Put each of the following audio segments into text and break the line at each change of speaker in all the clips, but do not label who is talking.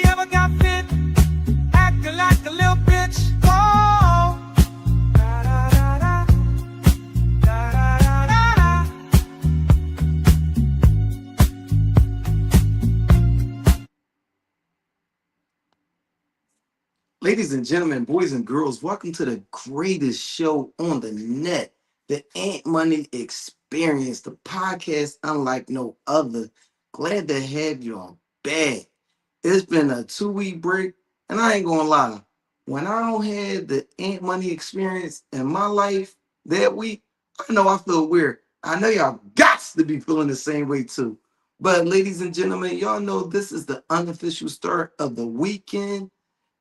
ever got fit, acting like a little bitch. Oh, da da da da, da da da da da.
Ladies and gentlemen, boys and girls, welcome to the greatest show on the net, the Ant Money Experience, the podcast unlike no other. Glad to have you on back. It's been a 2 week break, and I ain't gonna lie. When I don't have the Ant Money Experience in my life that week, I know I feel weird. I know y'all got to be feeling the same way too. But ladies and gentlemen, y'all know this is the unofficial start of the weekend.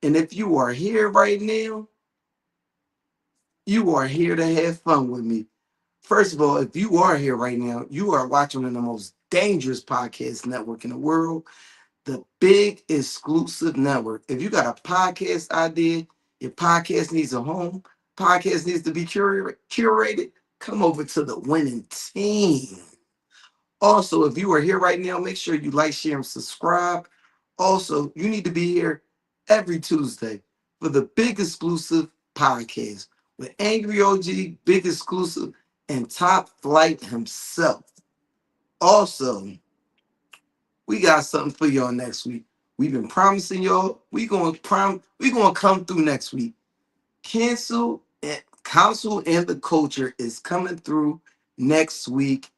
And if you are here right now, you are here to have fun with me. First of all, if you are here right now, you are watching on the most dangerous podcast network in the world, the Big Exclusive Network. If you got a podcast idea, your podcast needs a home, podcast needs to be curated, come over to the winning team. Also, if you are here right now, make sure you like, share, and subscribe. Also, you need to be here every Tuesday for the Big Exclusive podcast with Angry OG, Big Exclusive, and Top Flight himself. Also, we got something for y'all next week. We've been promising y'all we gonna come through next week. Council and the Culture is coming through next week.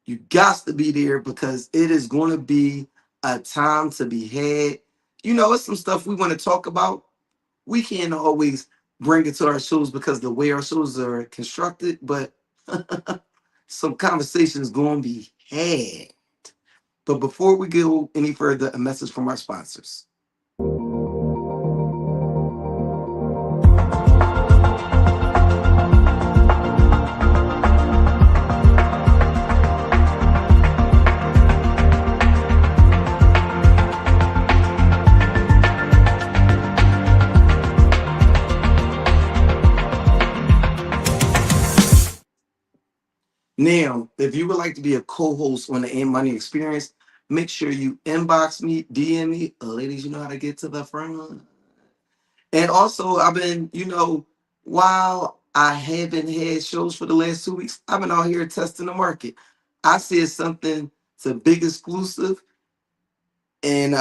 You got to be there because it is going to be a time to be had. You know, it's some stuff we want to talk about. We can't always bring it to our shows because the way our shows are constructed, but some conversations going to be had. But before we go any further, a message from our sponsors. Now, if you would like to be a co-host on the Ain't Money Experience, make sure you inbox me, DM me. Ladies, you know how to get to the front. And also, I've been, while I haven't had shows for the last 2 weeks, I've been out here testing the market. I said something to Big Exclusive. And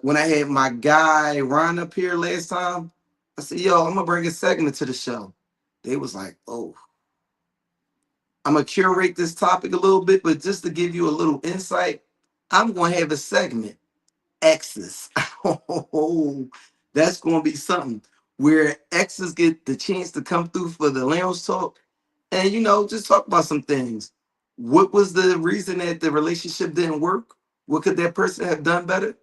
when I had my guy Ron up here last time, I said, yo, I'm gonna bring a segment to the show. They was like, oh, I'm gonna curate this topic a little bit, but just to give you a little insight, I'm gonna have a segment, X's. Oh, that's gonna be something where X's get the chance to come through for the lounge talk and just talk about some things. What was the reason that the relationship didn't work? What could that person have done better?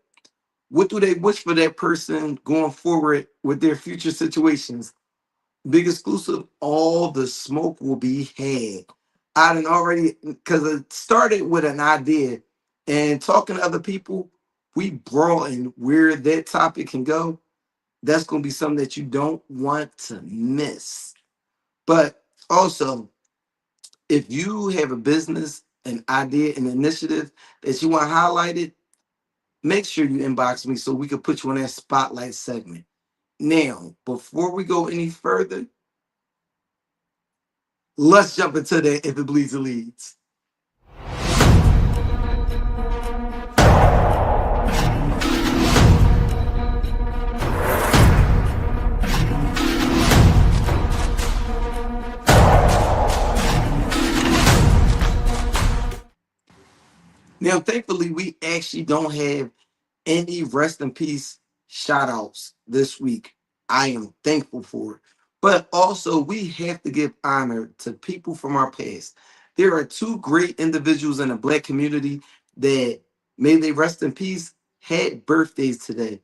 What do they wish for that person going forward with their future situations? Big Exclusive, all the smoke will be had. I done already, because it started with an idea and talking to other people, we broaden where that topic can go. That's going to be something that you don't want to miss. But also, if you have a business, an idea, an initiative that you want highlighted, make sure you inbox me so we can put you on that spotlight segment. Now, before we go any further, let's jump into that if it bleeds, it leads. Now, thankfully, we actually don't have any rest in peace shout outs this week. I am thankful for it. But also, we have to give honor to people from our past. There are two great individuals in the Black community that, may they rest in peace, had birthdays today.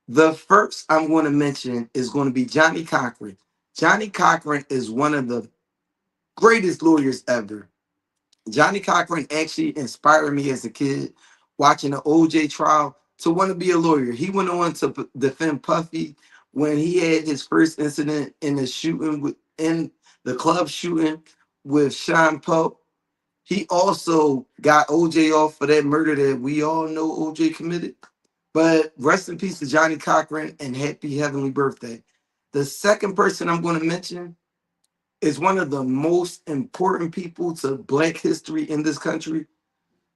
The first I'm going to mention is going to be Johnny Cochran. Johnny Cochran is one of the greatest lawyers ever. Johnny Cochran actually inspired me as a kid watching the OJ trial to want to be a lawyer. He went on to defend Puffy when he had his first incident in the shooting in the club shooting with Sean Pope. He also got OJ off for that murder that we all know OJ committed. But rest in peace to Johnny Cochran and happy heavenly birthday. The second person I'm going to mention is one of the most important people to Black history in this country,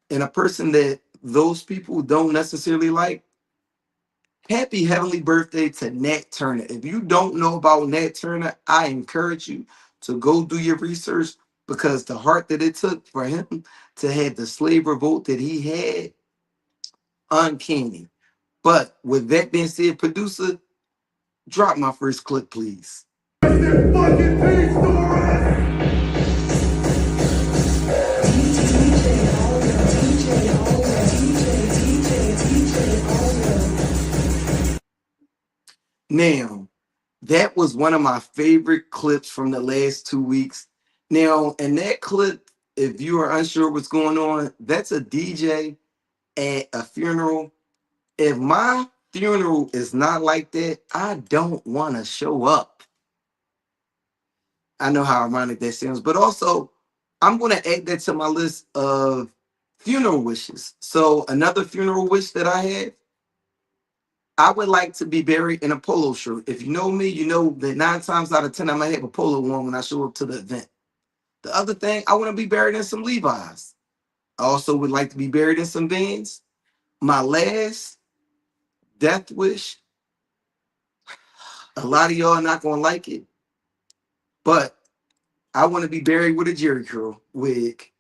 and a person that those people don't necessarily like. Happy heavenly birthday to Nat Turner. If you don't know about Nat Turner, I encourage you to go do your research, because the heart that it took for him to have the slave revolt that he had, uncanny. But with that being said, producer, drop my first clip, please.
Fucking peace, Doris!
Now, that was one of my favorite clips from the last 2 weeks. Now, in that clip, if you are unsure what's going on, that's a DJ at a funeral. If my funeral is not like that, I don't want to show up. I know how ironic that sounds, but also I'm going to add that to my list of funeral wishes. So, another funeral wish that I have, I would like to be buried in a polo shirt. If you know me, you know that 9 times out of 10, I'm going to have a polo on when I show up to the event. The other thing, I want to be buried in some Levi's. I also would like to be buried in some Vans. My last death wish, a lot of y'all are not going to like it, but I want to be buried with a Jerry curl wig.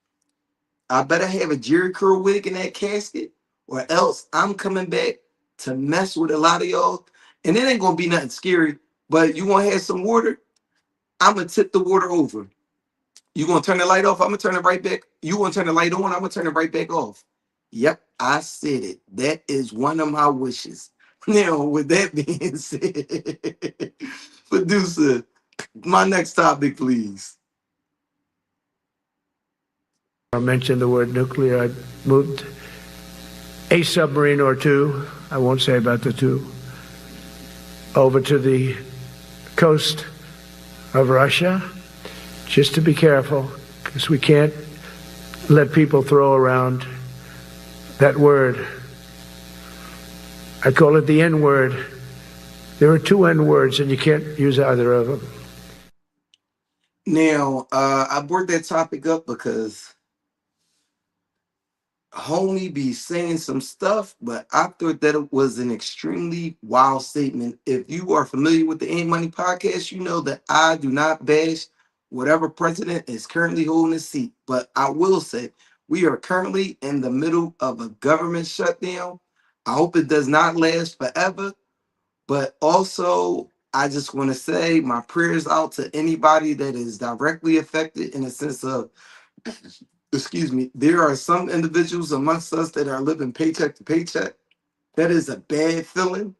I better have a Jerry curl wig in that casket, or else I'm coming back to mess with a lot of y'all. And it ain't going to be nothing scary, but you want to have some water? I'm going to tip the water over. You gonna turn the light off? I'm gonna turn it right back. You gonna turn the light on? I'm gonna turn it right back off. Yep, I said it. That is one of my wishes. Now, with that being said, producer, my next topic, please.
I mentioned the word nuclear. I moved a submarine or two, I won't say about the two, over to the coast of Russia, just to be careful, because we can't let people throw around that word. I call it the N word. There are two N words, and you can't use either of them.
Now, I brought that topic up because homie be saying some stuff, but I thought that it was an extremely wild statement. If you are familiar with the Ain't Money podcast, you know that I do not bash whatever president is currently holding the seat. But I will say we are currently in the middle of a government shutdown. I hope it does not last forever. But also, I just want to say my prayers out to anybody that is directly affected in the sense of, excuse me, there are some individuals amongst us that are living paycheck to paycheck. That is a bad feeling.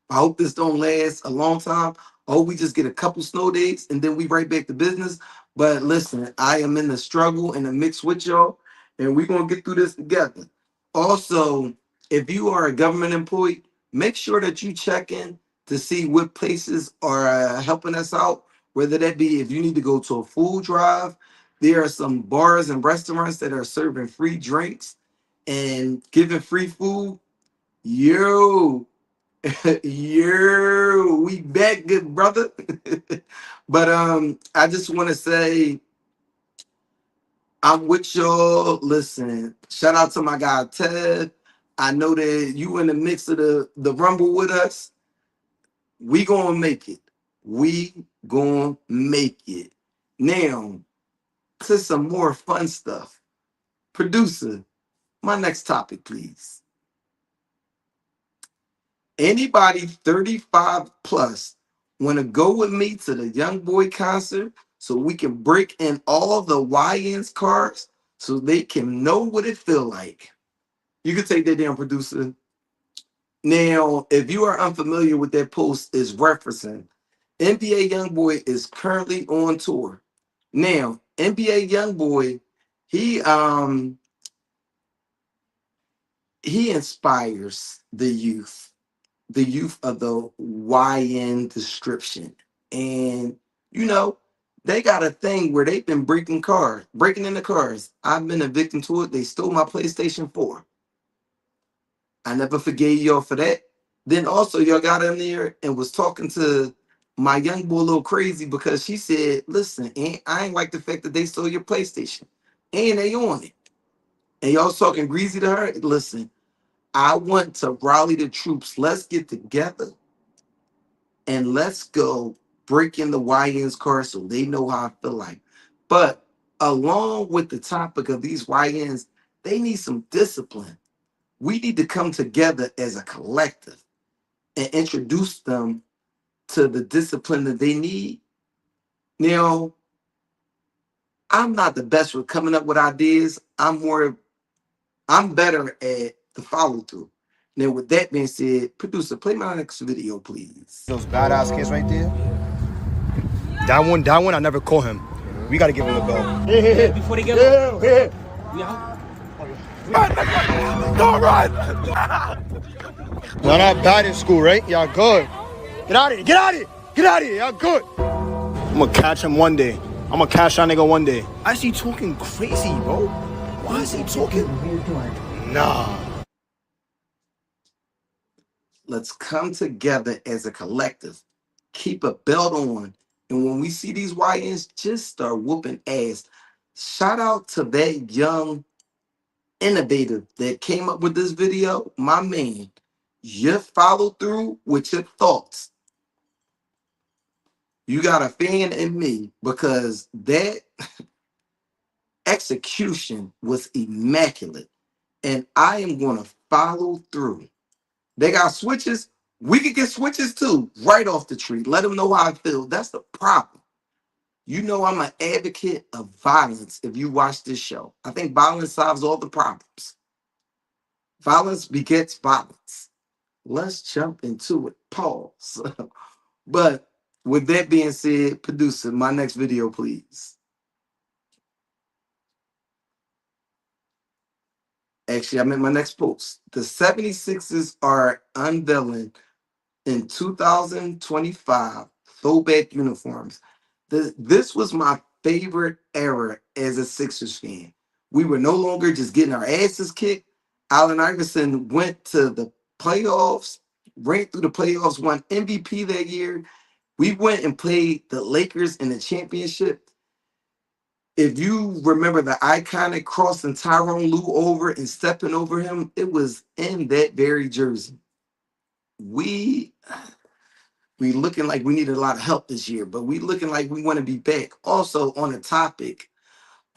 I hope this don't last a long time. I hope we just get a couple snow days and then we right back to business. But listen, I am in the struggle and the mix with y'all, and we're gonna get through this together. Also, if you are a government employee, make sure that you check in to see what places are helping us out. Whether that be if you need to go to a food drive, there are some bars and restaurants that are serving free drinks and giving free food. Yo, we back, good brother. But I just want to say I'm with y'all. Listen, shout out to my guy Ted. I know that you in the mix of the rumble with us. We gonna make it. We gonna make it. Now to some more fun stuff. Producer, my next topic, please. Anybody 35 plus want to go with me to the Young Boy concert so we can break in all the YN's cars so they can know what it feel like? You can take that down, producer. Now, if you are unfamiliar with that post is referencing, NBA YoungBoy is currently on tour. Now, NBA YoungBoy, he he inspires the youth of the YN description. And you know, they got a thing where they've been breaking into cars. I've been a victim to it. They stole my PlayStation 4. I never forgave y'all for that. Then also y'all got in there and was talking to my young boy a little crazy because she said, listen, I ain't like the fact that they stole your PlayStation. And they on it. And y'all was talking greasy to her. Listen, I want to rally the troops. Let's get together and let's go break in the YN's car so they know how I feel like. But along with the topic of these YNs, they need some discipline. We need to come together as a collective and introduce them to the discipline that they need. Now, I'm not the best with coming up with ideas. I'm better at the follow through. Now, with that being said, producer, play my next video, please.
Those badass kids right there. That one, I never call him. We gotta give him the bell.
Yeah, before they get
Yeah. Don't run! Y'all not bad in school, right? Y'all good. Get out of here! Get out of here! Get out of here! Y'all good. I'm gonna catch him one day. I'm gonna catch that nigga one day. Why is he talking crazy, bro? Why is he talking? Nah.
Let's come together as a collective. Keep a belt on. And when we see these YNs, just start whooping ass. Shout out to that young innovator that came up with this video. My man, you follow through with your thoughts. You got a fan in me because that execution was immaculate. And I am going to follow through. They got switches. We could get switches too, right off the tree. Let them know how I feel. That's the problem. You know I'm an advocate of violence if you watch this show. I think violence solves all the problems. Violence begets violence. Let's jump into it. Pause. But with that being said, producer, my next video, please. Actually, I meant my next post. The 76ers are unveiling in 2025 throwback uniforms. This was my favorite era as a Sixers fan. We were no longer just getting our asses kicked. Allen Iverson went to the playoffs, ran through the playoffs, won MVP that year. We went and played the Lakers in the championship. If you remember the iconic crossing Tyrone Lue over and stepping over him, it was in that very jersey. We looking like we need a lot of help this year, but we looking like we want to be back. Also on the topic,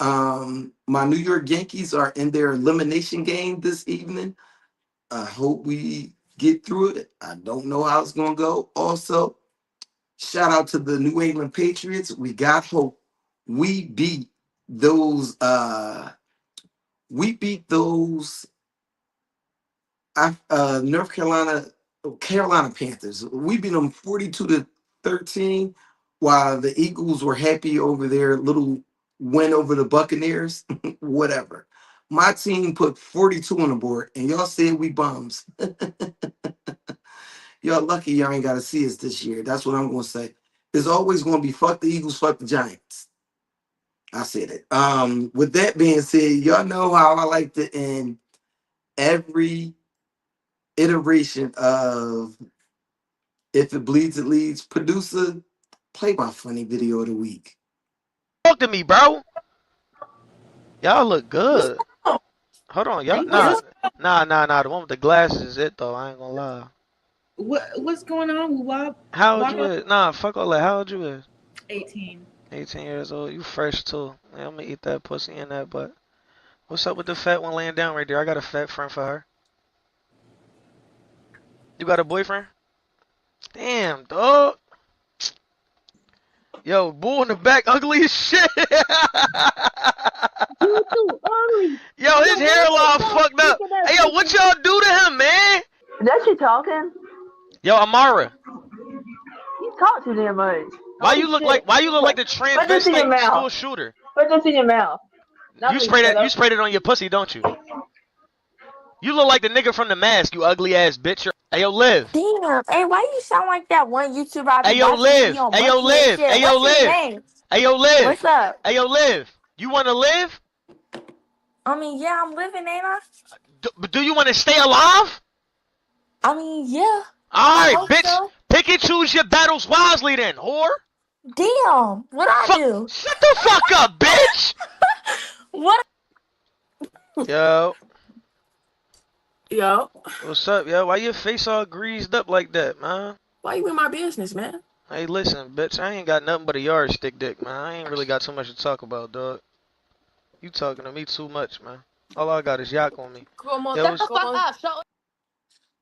my New York Yankees are in their elimination game this evening. I hope we get through it. I don't know how it's gonna go. Also, shout out to the New England Patriots. We got hope. We beat those. We beat those. North Carolina Panthers. We beat them 42-13, while the Eagles were happy over their little win over the Buccaneers. Whatever. My team put 42 on the board, and y'all said we bums. Y'all lucky y'all ain't got to see us this year. That's what I'm gonna say. It's always gonna be fuck the Eagles, fuck the Giants. I said it. With that being said, y'all know how I like to end every iteration of If It Bleeds, It Leads. Producer, play my funny video of the week.
talk to me, bro. Y'all look
What's
good. Hold on, y'all.
Thank you.
Nah. The one with the glasses is it though. I ain't gonna lie.
What's going on?
How old you
Why
is? Nah, fuck all that. How old you is?
18?
18 years old. You fresh too. Yeah, I'm gonna eat that pussy in that butt. What's up with the fat one laying down right there? I got a fat friend for her. You got a boyfriend? Damn, dog. Yo, bull in the back, ugly as shit.
You too early.
Yo, his hairline fucked up. Hey, yo, what y'all do to him, man?
That you talking?
Yo, Amara,
You talk too damn much.
why
Oh,
you look
shit.
like the
Put this in your
transvestite school
mouth.
shooter?
Put this in your mouth.
You sprayed it on your pussy, don't you? You look like the nigga from The Mask, you ugly ass bitch. Hey, yo, Liv.
Damn. Hey, why you sound like that one YouTuber I
Hey,
be
yo,
watching and be
Liv.
on
Hey, yo,
monkey and
Liv.
shit?
Hey, yo,
What's his
Liv.
name?
Hey, yo, Liv.
What's up?
Hey, yo, Liv. You want to live?
I mean, yeah, I'm living, ain't I?
Do you want to stay alive?
I mean, yeah, I
Alright,
hope
bitch.
so.
Pick and choose your battles wisely then, whore.
Damn, what I
Fuck.
do?
Shut the fuck up, bitch.
What?
Yo.
Yo,
What's up, yo? Why your face all greased up like that, man?
why you in my business, man?
Hey, listen, bitch. I ain't got nothing but a yardstick dick, man. I ain't really got too much to talk about, dog. You talking to me too much, man. All I got is yak on me.
Como,
Yo,
Shut the
what's...
fuck
como,
up. Shut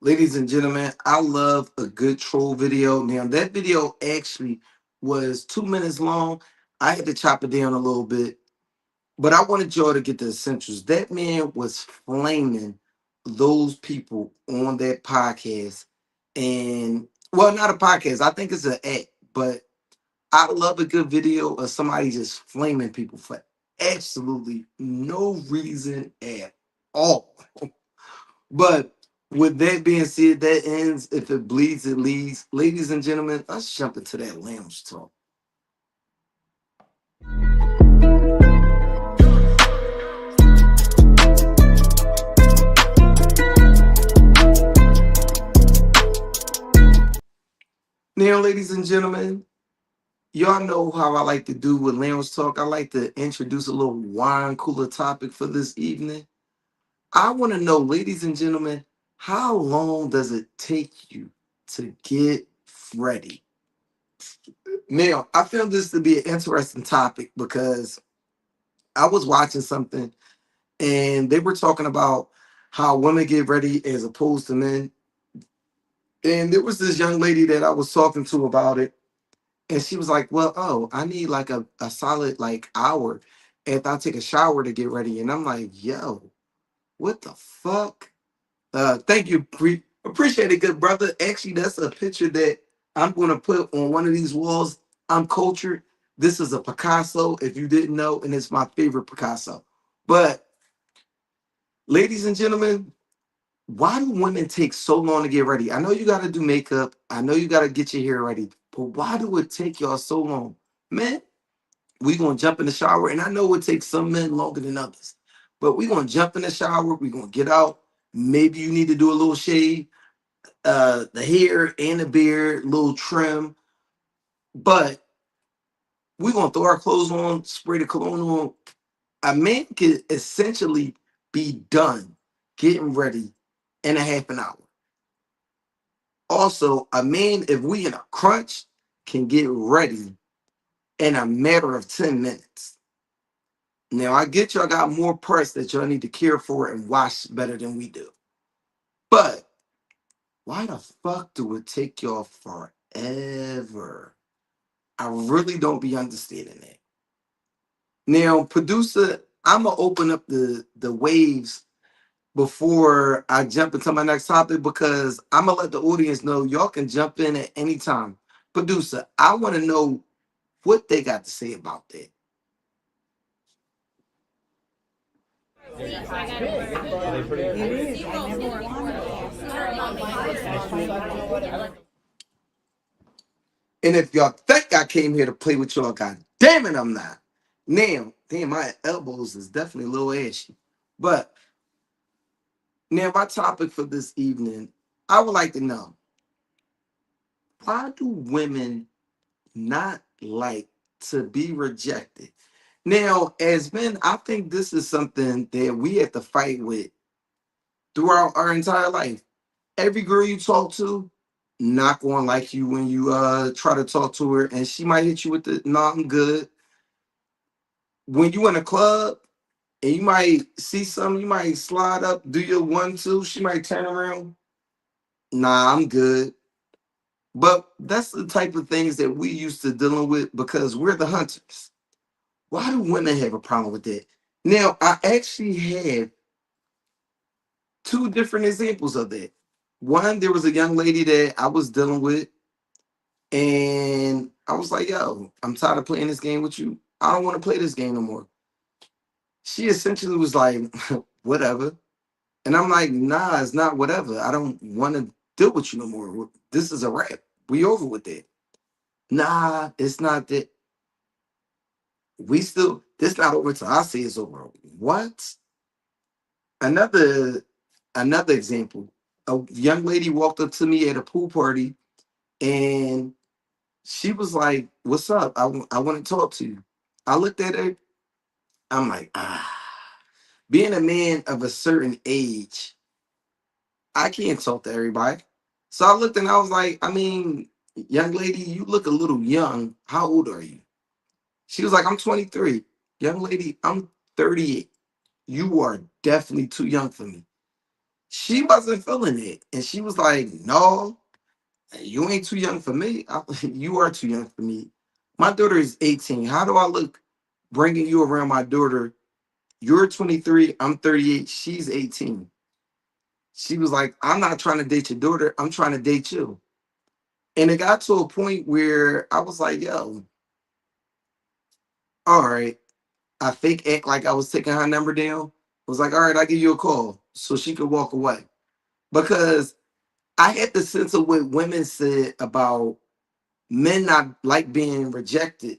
Ladies and gentlemen, I love a good troll video. Now, that video actually was 2 minutes long. I had to chop it down a little bit, but I wanted y'all to get the essentials. That man was flaming those people on that podcast. And, well, not a podcast. I think it's an act, but I love a good video of somebody just flaming people for absolutely no reason at all. But with that being said, that ends. If it bleeds, it leads. Ladies and gentlemen, let's jump into that lounge talk. Now, ladies and gentlemen, y'all know how I like to do with lounge talk. I like to introduce a little wine cooler topic for this evening. I want to know, ladies and gentlemen, how long does it take you to get ready? Now, I found this to be an interesting topic because I was watching something and they were talking about how women get ready as opposed to men. And there was this young lady that I was talking to about it, and she was like, "Well, oh, I need like a solid like hour if I take a shower to get ready." And I'm like, "Yo, what the fuck?" Thank you, appreciate it, good brother. Actually, that's a picture that I'm gonna put on one of these walls. I'm cultured. This is a Picasso, if you didn't know, and it's my favorite Picasso. But ladies and gentlemen, why do women take so long to get ready? I know you got to do makeup. I know you got to get your hair ready, but why do it take y'all so long? Man, we going to jump in the shower, and I know it takes some men longer than others, but we going to jump in the shower. We going to get out. Maybe you need to do a little shave, the hair and the beard, little trim, but we going to throw our clothes on, spray the cologne on. A man can essentially be done getting ready in a half an hour. Also, a man, if we in a crunch, can get ready in a matter of 10 minutes. Now, I get y'all got more parts that y'all need to care for and wash better than we do. But why the fuck do it take y'all forever? I really don't be understanding that. Now, producer, I'm gonna open up the waves before I jump into my next topic because I'm gonna let the audience know y'all can jump in at any time. Producer, I want to know what they got to say about that. And if y'all think I came here to play with y'all, god damn it, I'm not. Now, damn, my elbows is definitely a little ashy. But now, my topic for this evening, I would like to know, why do women not like to be rejected? Now, as men, I think this is something that we have to fight with throughout our entire life. Every girl you talk to, not gonna like you when you try to talk to her, and she might hit you with the "nah, I'm good." When you in a club and you might see something, you might slide up, do your 1 2, she might turn around, "Nah, I'm good." But that's the type of things that we used to dealing with because we're the hunters. Why do women have a problem with that? Now, I actually have two different examples of that. One, there was a young lady that I was dealing with, and I was like, "Yo, I'm tired of playing this game with you. I don't want to play this game no more." She essentially was like, "Whatever." And I'm like, "Nah, it's not whatever. I don't want to deal with you no more. This is a wrap. We over with that." "Nah, it's not that. We still, this not over till I say it's over." What? Another example. A young lady walked up to me at a pool party and she was like, "What's up? I want to talk to you." I looked at her. I'm like, being a man of a certain age, I can't talk to everybody. So I looked and I was like, I mean, young lady, you look a little young. How old are you? She was like, I'm 23. Young lady, I'm 38. You are definitely too young for me. She wasn't feeling it. And she was like, no, you ain't too young for me. You are too young for me. My daughter is 18. How do I look bringing you around my daughter? You're 23. I'm 38. She's 18. She was like, I'm not trying to date your daughter. I'm trying to date you. And it got to a point where I was like, yo, all right. I fake act like I was taking her number down. I was like, all right, I'll give you a call so she could walk away. Because I had the sense of what women said about men not like being rejected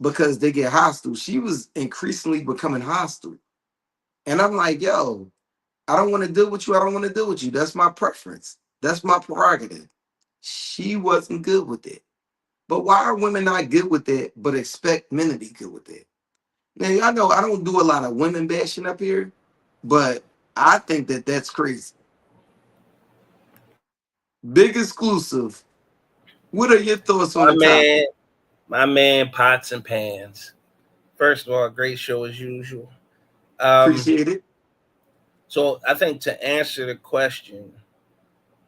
because they get hostile. She was increasingly becoming hostile. And I'm like, yo, I don't want to deal with you. I don't want to deal with you. That's my preference. That's my prerogative. She wasn't good with it. But why are women not good with it, but expect men to be good with it? Now, y'all know I don't do a lot of women bashing up here, but I think that that's crazy. Big exclusive. What are your thoughts on
My
the topic?
man, my man, pots and pans. First of all, great show as usual. Um,
Appreciate it.
so I think to answer the question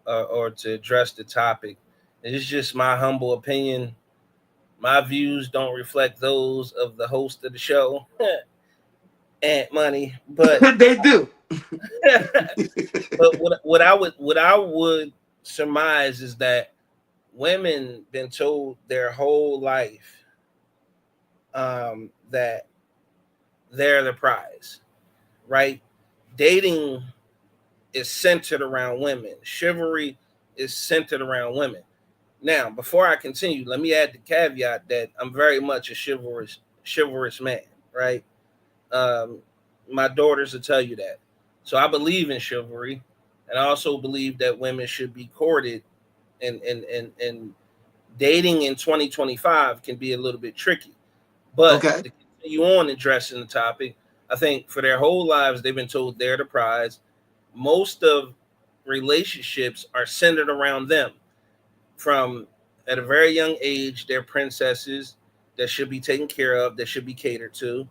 or to address the topic, it's just my humble opinion. My views don't reflect those of the host of the show, Ant Money. But
They do.
but what I would surmise is that women been told their whole life that they're the prize, right? Dating is centered around women. Chivalry is centered around women. Now, before I continue, let me add the caveat that I'm very much a chivalrous man, right? Um, my daughters will tell you that. So I believe in chivalry, and I also believe that women should be courted, and dating in 2025 can be a little bit tricky. But
Okay.
to continue on addressing the topic, I think for their whole lives they've been told they're the prize. Most of relationships are centered around them. From at a very young age, they're princesses that should be taken care of, that should be catered to.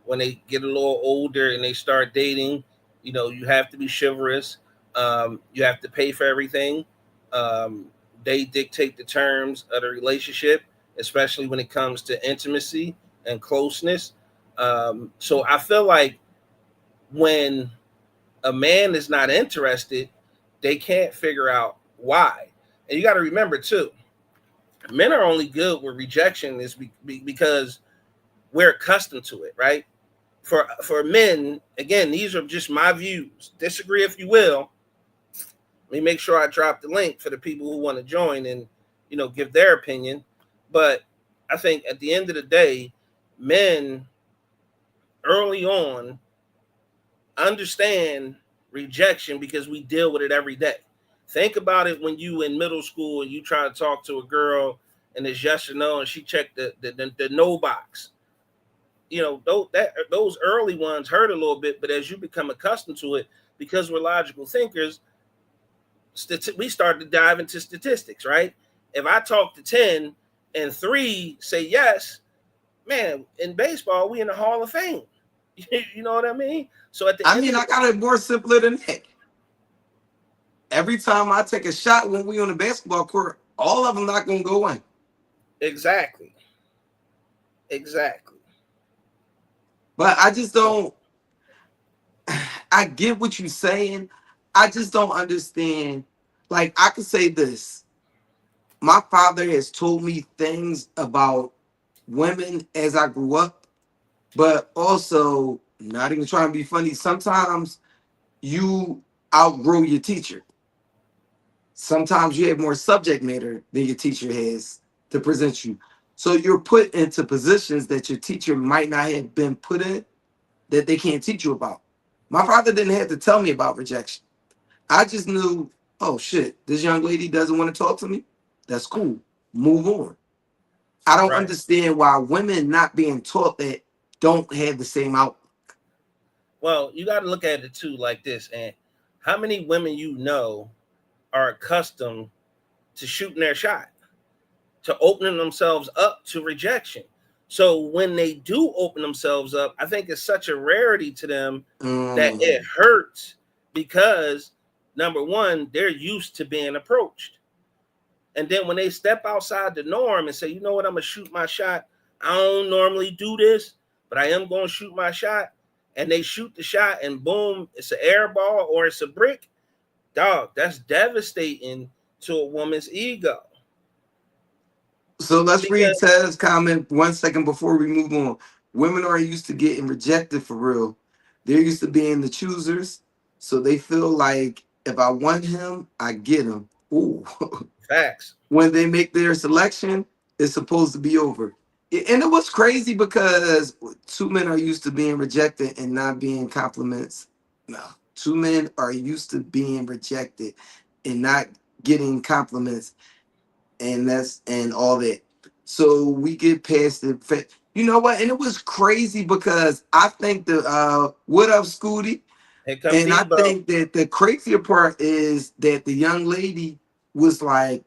When they get a little older and they start dating, you have to be chivalrous. You have to pay for everything. Um, they dictate the terms of the relationship, especially when it comes to intimacy and closeness. So I feel like when a man is not interested, they can't figure out why. And you got to remember too, men are only good with rejection because we're accustomed to it, right? For men, again, these are just my views. Disagree if you will. Let me make sure I drop the link for the people who want to join and give their opinion. But I think at the end of the day, men early on understand rejection because we deal with it every day. Think about it when you in middle school and you try to talk to a girl and it's yes or no, and she checked the no box. Those early ones hurt a little bit, but as you become accustomed to it, because we're logical thinkers, we start to dive into statistics, right? If I talk to 10 and 3 say yes, man, in baseball, we in the Hall of Fame. You know what I mean? So at the
I
end
mean,
of
I
the
got it more simpler than that. Every time I take a shot when we on the basketball court, all of them not gonna go in.
exactly, exactly.
But I just
So
don't. I get what you're saying. I just don't understand. Like I could say this. My father has told me things about women as I grew up, but also not even trying to be funny. Sometimes you outgrow your teacher. Sometimes you have more subject matter than your teacher has to present you. So you're put into positions that your teacher might not have been put in that they can't teach you about. My father didn't have to tell me about rejection. I just knew, oh shit, this young lady doesn't want to talk to me. That's cool. Move on. I don't
Right.
understand why women not being taught that don't have the same out.
Well, you got to look at it too like this. And how many women you know are accustomed to shooting their shot, to opening themselves up to rejection? So when they do open themselves up, I think it's such a rarity to them that it
Mm.
hurts because number one, they're used to being approached. And then when they step outside the norm and say, you know what, I'm gonna shoot my shot. I don't normally do this, but I am gonna shoot my shot. And they shoot the shot and boom, it's an air ball or it's a brick. Dog, that's devastating to a woman's ego.
So let's read
Because
Ted's comment 1 second before we move on. Women are used to getting rejected for real. They're used to being the choosers. So they feel like if I want him, I get him. Ooh.
facts.
When they make their selection, it's supposed to be over. And it was crazy because two men are used to being rejected and not being compliments. No, two men are used to being rejected and not getting compliments, and that's and all that. So we get past the fact. You know what? And it was crazy because I think the what up, Scooty?
Here come
And I
Debo.
think that the crazier part is that the young lady was like,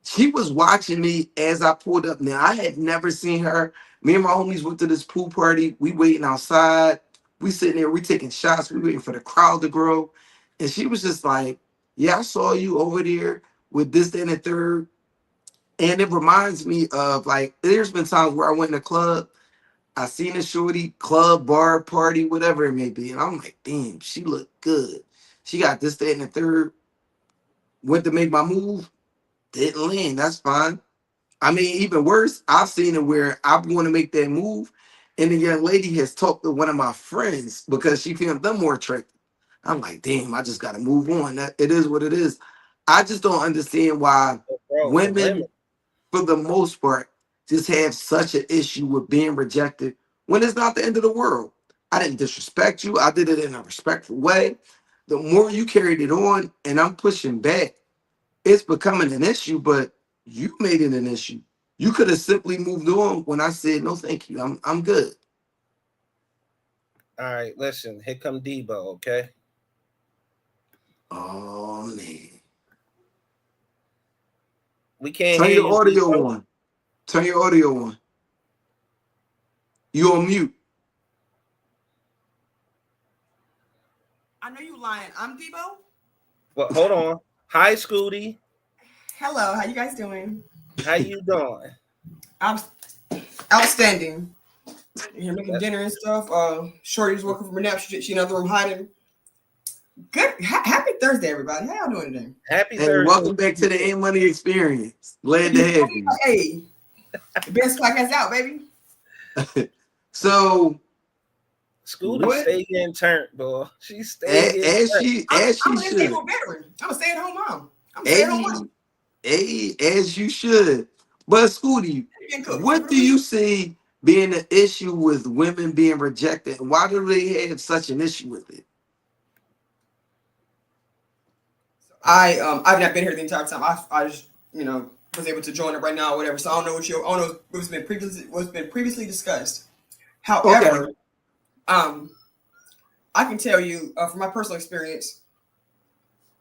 she was watching me as I pulled up. Now I had never seen her. Me and my homies went to this pool party. We waiting outside. We sitting there. We taking shots. We waiting for the crowd to grow. And she was just like, "Yeah, I saw you over there with this, that, and the third." And it reminds me of like, there's been times where I went in a club. I seen a shorty, club, bar, party, whatever it may be, and I'm like, "Damn, she looked good. She got this, that, and the third." Went to make my move, didn't land. That's fine. I mean, even worse, I've seen it where I want to make that move, and the young lady has talked to one of my friends because she feels them more attractive. I'm like, damn, I just got to move on. That it is what it is. I just don't understand why
Bro, the women.
women, for the most part, just have such an issue with being rejected when it's not the end of the world. I didn't disrespect you. I did it in a respectful way. The more you carried it on, and I'm pushing back, it's becoming an issue, but you made it an issue. You could have simply moved on when I said no, thank you. I'm good.
All right, listen, here come Debo, okay?
Oh man.
We can't
Turn
hear
your
you,
audio
Debo.
on. Turn your audio on. You on mute.
I know you lying. I'm Debo.
Well, hold on. Hi, Scooty.
Hello, how you guys doing?
How you doing?
I'm outstanding. Here making
That's
dinner and stuff. Shorty's working from her nap. She in another room hiding. Good. Happy Thursday, everybody. How y'all doing today?
happy
Hey,
Thursday.
welcome back to the Ain't Money Experience. Glad to have you.
Hey, the best podcast out, baby.
So
Scooty
what
stay getting turned, boy. She stay getting
as
turned.
she
I'm,
as
I'm
she
a
should.
disabled veteran. I'm a stay-at-home mom. I'm a stay-at-home
A
mom.
as you should. But Scooty,
Getting cooked. Keep
what
it
do
a week.
you see being an issue with women being rejected? And why do they have such an issue with it?
I've not been here the entire time. I just was able to join it right now or whatever. So I don't know I don't know what's been previously discussed.
Okay.
However, I can tell you from my personal experience,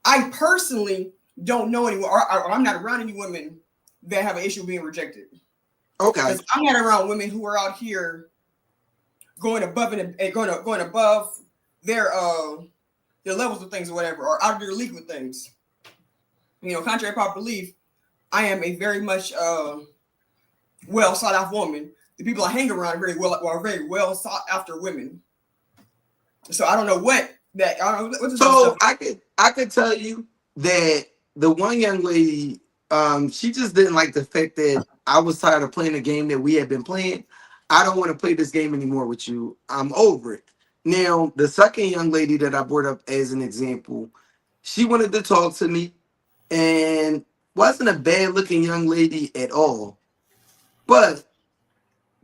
I personally don't know anyone, or I'm not around any women that have an issue being rejected.
Okay.
Because I'm not around women who are out here going above going above their levels of things or whatever, or out of their league with things. Contrary to popular belief, I am a very much well sought after woman. The people I hang around are very well sought after women. So I don't know what this
So
stuff.
I could tell you that the one young lady, she just didn't like the fact that I was tired of playing a game that we had been playing. I don't want to play this game anymore with you. I'm over it. Now, the second young lady that I brought up as an example, she wanted to talk to me and wasn't a bad looking young lady at all. But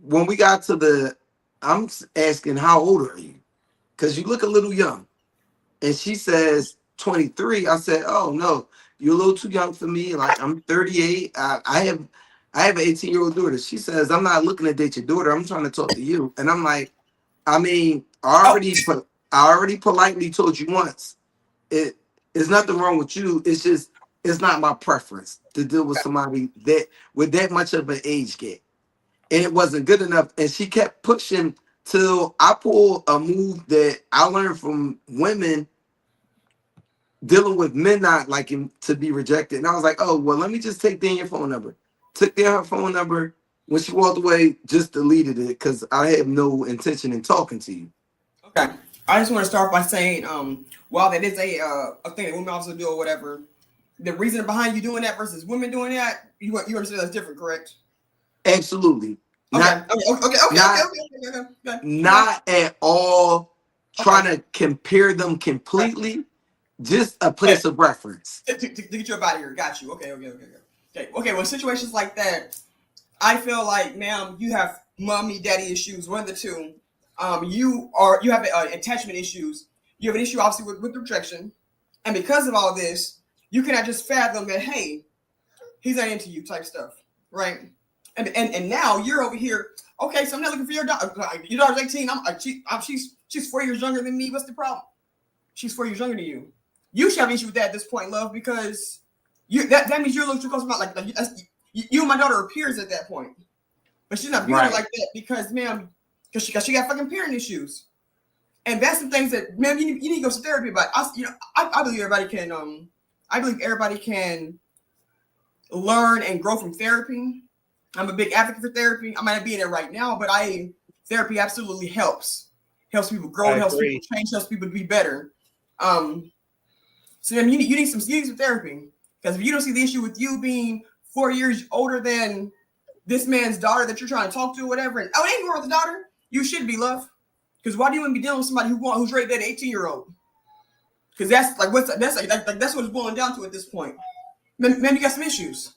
when we got to asking, how old are you? Because you look a little young. And she says 23, I said, "Oh no, you're a little too young for me. Like I'm 38. I have an 18-year-old daughter." She says, "I'm not looking to date your daughter. I'm trying to talk to you." And I'm like, I mean,
Oh,
I already politely told you once. It It's nothing wrong with you. It's just it's not my preference to deal with somebody that with that much of an age gap. And it wasn't good enough. And she kept pushing till I pulled a move that I learned from women dealing with men not liking to be rejected. And I was like, oh, well, let me just take down your phone number. Took down her phone number. When she walked away, just deleted it because I had no intention in talking to you.
okay. I just want to start by saying, while that is a thing that women also do or whatever, the reason behind you doing that versus women doing that, you understand that's different, correct?
Absolutely.
Okay.
Not at all trying to compare them completely. Just a place of reference.
To get you up out of here. Got you. Okay. Well, situations like that, I feel like, ma'am, you have mommy, daddy issues, one of the two. You have attachment issues. You have an issue, obviously, with rejection. And because of all this, you cannot just fathom that, hey, he's not into you type stuff, right? And now you're over here, okay, so I'm not looking for your daughter. Your daughter's 18. She's 4 years younger than me. What's the problem? She's 4 years younger than you. You should have an issue with that at this point, love, because that means you're a little too close about you and my daughter are peers at that point. But she's not viewing it like that because, ma'am, because she got fucking parent issues. And that's the things that, ma'am, you need to go to therapy about. I believe everybody can learn and grow from therapy. I'm a big advocate for therapy. I might not be in it right now, but therapy absolutely helps. Helps people grow, helps people change, helps people to be better. So then you need some therapy. Because if you don't see the issue with you being 4 years older than this man's daughter that you're trying to talk to or whatever, and it ain't wrong with the daughter, you should be, love. Because why do you want to be dealing with somebody who's rated at an 18-year-old? Because that's what it's boiling down to at this point. Man, you got some issues.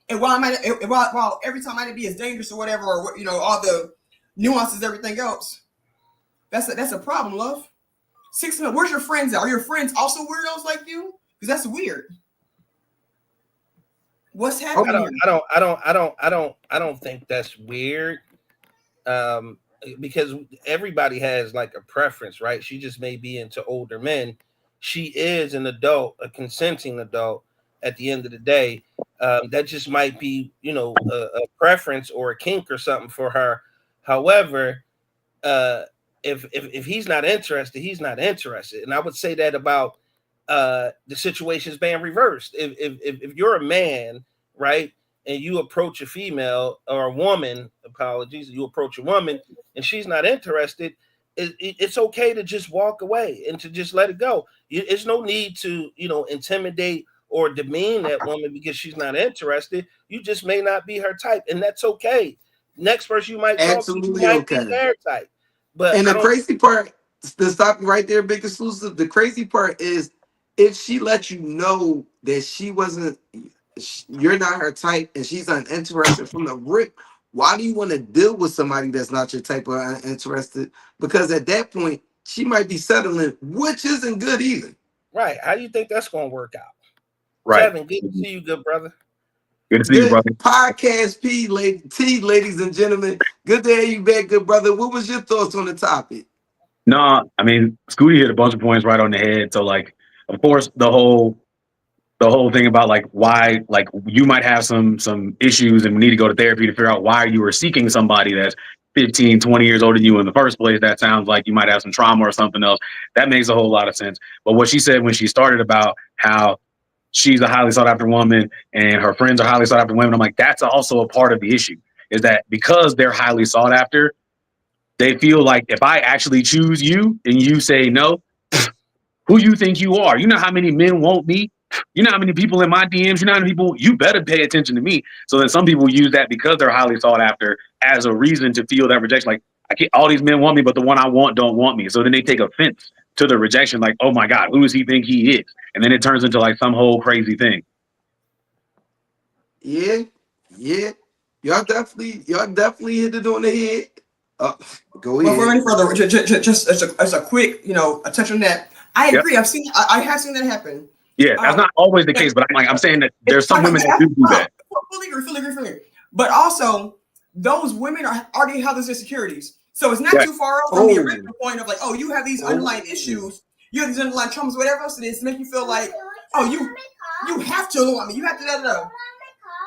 And while every time might be as dangerous or whatever, or all the nuances, everything else, that's a problem, love. 6 months. Where's your friends at? Are your friends also weirdos like you? Because that's weird. What's happening?
I don't think that's weird. Because everybody has like a preference, right? She just may be into older men. She is an adult, a consenting adult at the end of the day. That just might be, a preference or a kink or something for her. However, if he's not interested, he's not interested. And I would say that about the situations being reversed. If you're a man, right, and you approach a female or a woman, you approach a woman and she's not interested, it's okay to just walk away and to just let it go. It's no need to, intimidate or demean that woman because she's not interested. You just may not be her type, and that's okay. Next person you might talk to might be their type. But
the crazy part, to stop you right there, Big Exclusive, the crazy part is if she let you know that you're not her type and she's uninterested from the rip, why do you want to deal with somebody that's not your type or uninterested? Because at that point, she might be settling, which isn't good either.
Right. How do you think that's going to work out?
Right.
Kevin, good to see you, good brother.
Good to see you, brother.
Podcast T, ladies and gentlemen. Good to have you back, good brother. What was your thoughts on the topic?
No, I mean, Scooty hit a bunch of points right on the head. So, of course, the whole thing about why you might have some issues and need to go to therapy to figure out why you were seeking somebody that's 15, 20 years older than you in the first place. That sounds like you might have some trauma or something else. That makes a whole lot of sense. But what she said when she started about how she's a highly sought after woman and her friends are highly sought after women, I'm like, that's also a part of the issue, is that because they're highly sought after, they feel like if I actually choose you and you say no, who you think you are? You know how many men want me? You know how many people in my DMs? You know how many people? You better pay attention to me. So then some people use that because they're highly sought after as a reason to feel that rejection. Like, all these men want me, but the one I want don't want me. So then they take offense to the rejection. Like, oh my God, who does he think he is? And then it turns into some whole crazy thing.
Yeah. Y'all definitely hit it on the head. Go ahead.
Before any further, just as a quick, a touch on that. I
Yep.
agree. I have seen that happen.
Yeah, that's not always the case, but I'm saying that there's some women that do that.
Fully agree. But also, those women already have those insecurities. So it's not
Right.
too far off from the original point of like, oh, you have these underlying issues, you have these underlying traumas, whatever else it is, to make you feel like, oh, you have to want me, you have to da.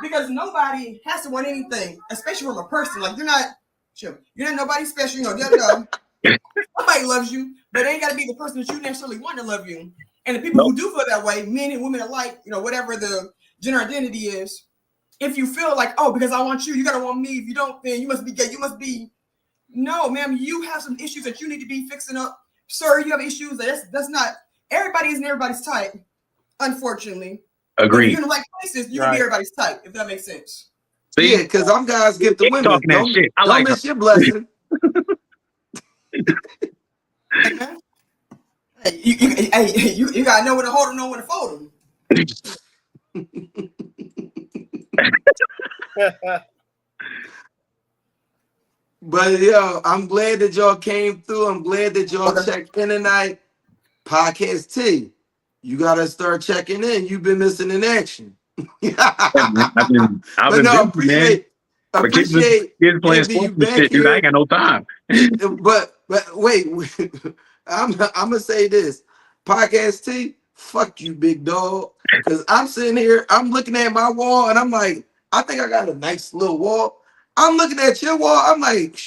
Because nobody has to want anything, especially from a person. Like you're not nobody special, da. Somebody loves you, but they ain't got to be the person that you necessarily want to love you. And the people who do feel that way, men and women alike, whatever the gender identity is, if you feel like, oh, because I want you, you gotta want me. If you don't, then you must be gay. You must be. No, ma'am, you have some issues that you need to be fixing up. Sir, you have issues that's not, everybody isn't everybody's type, unfortunately.
Agreed.
If you're in the right places, you're gonna be everybody's type, if that makes sense.
See?
Yeah, because I'm guys get the women.
Talking that
Don't,
shit. I
don't
like
miss your blessing.
You gotta know when to hold them, know when to fold them.
But yo, I'm glad that y'all came through. I'm glad that y'all checked in tonight. Podcast T, you gotta start checking in. You've been missing in action.
I've been
appreciate
kids playing
having you
sports and
back
shit, dude. I
here.
ain't got no time.
But wait, I'm gonna say this. Podcast T, fuck you, big dog. Because I'm sitting here, I'm looking at my wall, and I'm like, I think I got a nice little wall. I'm looking at your wall. I'm like,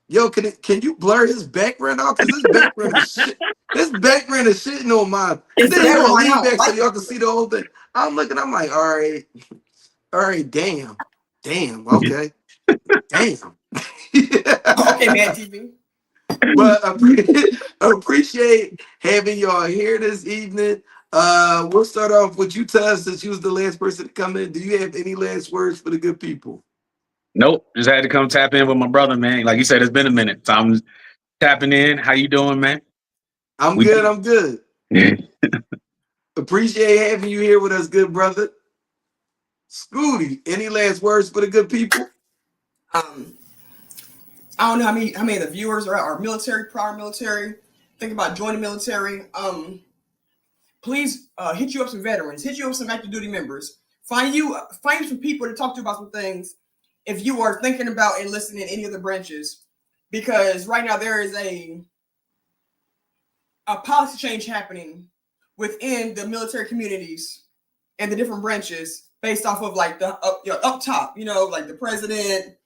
yo, can you blur his background out? Because his background is shit. His background is shitting on mine. And then you gonna lean back so y'all can see the whole thing. I'm looking. I'm like, all right, damn, okay, damn.
Okay, man, TV.
But appreciate having y'all here this evening. We'll start off with you, Tuz, since you was the last person to come in. Do you have any last words for the good people?
Nope. Just had to come tap in with my brother, man. Like you said, it's been a minute. So I'm tapping in. How you doing, man?
I'm good. Appreciate having you here with us, good brother. Scooty, any last words for the good people?
I don't know how many of the viewers are military, prior military, think about joining military. Please hit you up some veterans, hit you up some active duty members. Find some people to talk to about some things if you are thinking about enlisting in any of the branches. Because right now there is a policy change happening within the military communities and the different branches based off of like the up top, like the president.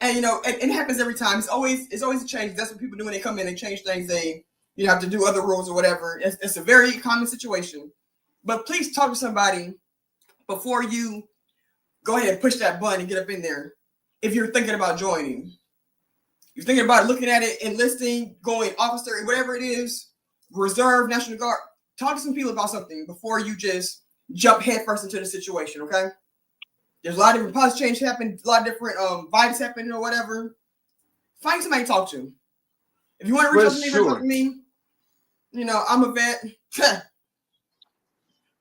And it happens every time. It's always a change. That's what people do when they come in. They change things. They have to do other rules or whatever. It's a very common situation. But please talk to somebody before you go ahead and push that button and get up in there. If you're thinking about joining, you're thinking about looking at it, enlisting, going officer, whatever it is, reserve, National Guard. Talk to some people about something before you just jump headfirst into the situation. Okay. There's a lot of different policy change happening, a lot of different vibes happening or whatever. Find somebody to talk to. If you want to reach out to me, talk to me. I'm a vet.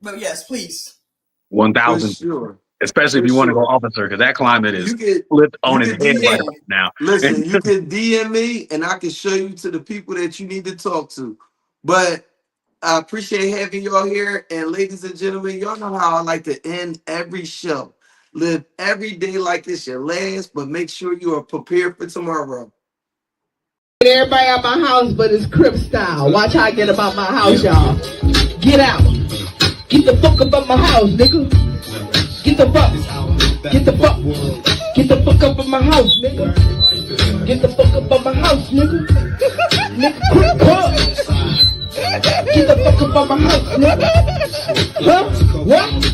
But yes, please.
1,000.
Sure.
Especially if you want to go officer, because that climate is flipped on his head right now.
Listen, you can DM me and I can show you to the people that you need to talk to. But I appreciate having y'all here. And ladies and gentlemen, y'all know how I like to end every show. Live every day like it's your last, but make sure you are prepared for tomorrow.
Everybody out my house, but it's Crip style. Watch how I get about my house, y'all. Get out. Get the fuck up my house, nigga. Get the fuck. Get the fuck. Get the fuck up my house, nigga. Get the fuck up my house, nigga. Nigga, Crip up. Get the fuck up my house, nigga. Huh? What?